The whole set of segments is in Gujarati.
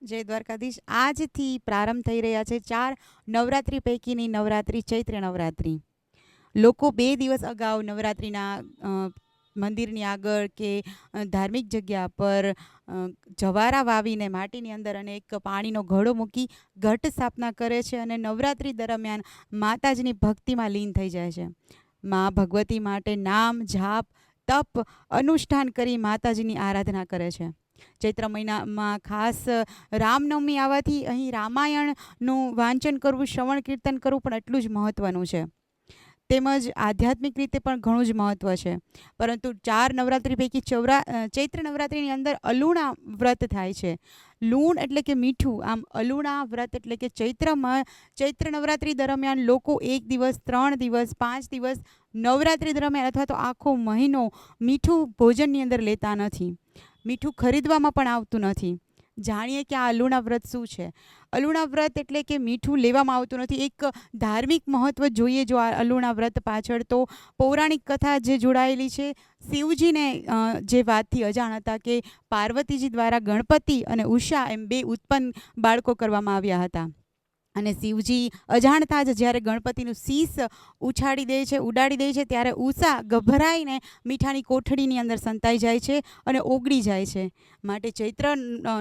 જય દ્વારકાધીશ. આજથી પ્રારંભ થઈ રહ્યા છે 4 નવરાત્રિ પૈકીની નવરાત્રિ ચૈત્ર નવરાત્રિ. લોકો 2 દિવસ અગાઉ નવરાત્રિના મંદિરની આગળ કે ધાર્મિક જગ્યા પર જવારા વાવીને માટીની અંદર અને એક પાણીનો ઘડો મૂકી ઘટ સ્થાપના કરે છે અને નવરાત્રિ દરમિયાન માતાજીની ભક્તિમાં લીન થઈ જાય છે. મા ભગવતી માટે નામ જાપ તપ અનુષ્ઠાન કરી માતાજીની આરાધના કરે છે. ચૈત્ર મહિનામાં ખાસ રામનવમી આવવાથી અહીં રામાયણનું વાંચન કરવું, શ્રવણ કીર્તન કરવું પણ એટલું જ મહત્ત્વનું છે. તેમજ આધ્યાત્મિક રીતે પણ ઘણું જ મહત્ત્વ છે. પરંતુ 4 નવરાત્રિ પૈકી ચૈત્ર નવરાત્રિની અંદર અલુણા વ્રત થાય છે. લૂણ એટલે કે મીઠું, આમ અલુણા વ્રત એટલે કે ચૈત્ર નવરાત્રિ દરમિયાન લોકો 1 દિવસ, 3 દિવસ, 5 દિવસ નવરાત્રિ દરમિયાન અથવા તો આખો મહિનો મીઠું ભોજનની અંદર લેતા નથી. મીઠું ખરીદવામાં પણ આવતું નથી. જાણીએ કે આ અલુણા વ્રત શું છે. અલુણા વ્રત એટલે કે મીઠું લેવામાં આવતું નથી. એક ધાર્મિક મહત્ત્વ જોઈએ જો આ અલુણા વ્રત પાછળ, તો પૌરાણિક કથા જે જોડાયેલી છે. શિવજીને જે વાતથી અજાણ હતા કે પાર્વતીજી દ્વારા ગણપતિ અને ઉષા એમ 2 ઉત્પન્ન બાળકો કરવામાં આવ્યા હતા. અને શિવજી અજાણતા જ જ્યારે ગણપતિનું શીશ ઉડાડી દે છે ત્યારે ઉષા ગભરાઈને મીઠાની કોઠડીની અંદર સંતાઈ જાય છે અને ઓગળી જાય છે. માટે ચૈત્ર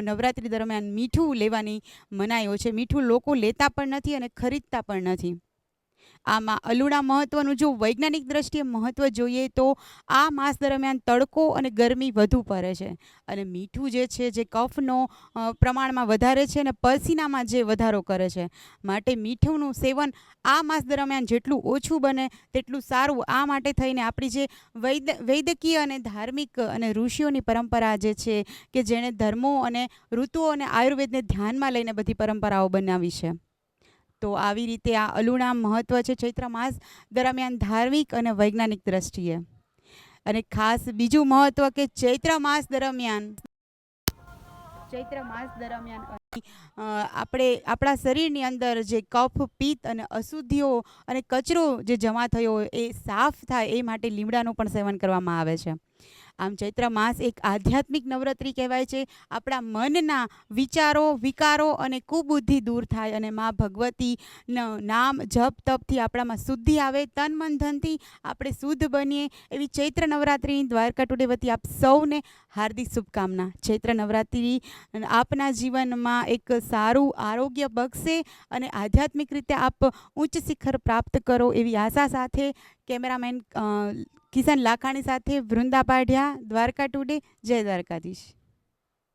નવરાત્રિ દરમિયાન મીઠું લેવાની મનાઈઓ છે. મીઠું લોકો લેતા પણ નથી અને ખરીદતા પણ નથી. આમાં અલુણા મહત્ત્વનું જો વૈજ્ઞાનિક દ્રષ્ટિએ મહત્ત્વ જોઈએ તો આ માસ દરમિયાન તડકો અને ગરમી વધુ પડે છે અને મીઠું જે છે જે કફનો પ્રમાણમાં વધારે છે અને પસીનામાં જે વધારો કરે છે. માટે મીઠુંનું સેવન આ માસ દરમિયાન જેટલું ઓછું બને તેટલું સારું. આ માટે થઈને આપણી જે વૈદકીય અને ધાર્મિક અને ઋષિઓની પરંપરા જે છે કે જેણે ધર્મો અને ઋતુઓ અને આયુર્વેદને ધ્યાનમાં લઈને બધી પરંપરાઓ બનાવી છે. તો આવી રીતે આ અલુણા મહત્ત્વ છે ચૈત્ર માસ દરમિયાન ધાર્મિક અને વૈજ્ઞાનિક દ્રષ્ટિએ. અને ખાસ બીજું મહત્ત્વ કે ચૈત્ર માસ દરમિયાન આપણે આપણા શરીરની અંદર જે કફ, પિત્ત અને અશુદ્ધિઓ અને કચરો જે જમા થયો હોય એ સાફ થાય એ માટે લીમડાનું પણ સેવન કરવામાં આવે છે. આમ ચૈત્ર માસ એક આધ્યાત્મિક નવરાત્રિ કહેવાય છે. આપણા મનના વિચારો, વિકારો અને કુબુદ્ધિ દૂર થાય અને મા ભગવતીનું નામ જપ તપથી આપણામાં શુદ્ધિ આવે, તન મન ધનથી આપણે શુદ્ધ બનીએ એવી ચૈત્ર નવરાત્રિની દ્વારકા ટુડે વતી આપ સૌને હાર્દિક શુભકામના. ચૈત્ર નવરાત્રિ આપના જીવનમાં એક સારું આરોગ્ય બક્ષે અને આધ્યાત્મિક રીતે આપ ઉચ્ચ શિખર પ્રાપ્ત કરો એવી આશા સાથે કેમેરામેન કિશન લાખાણી સાથે વૃંદા પાઢિયા, દ્વારકા ટુડે. જય દ્વારકાધીશ.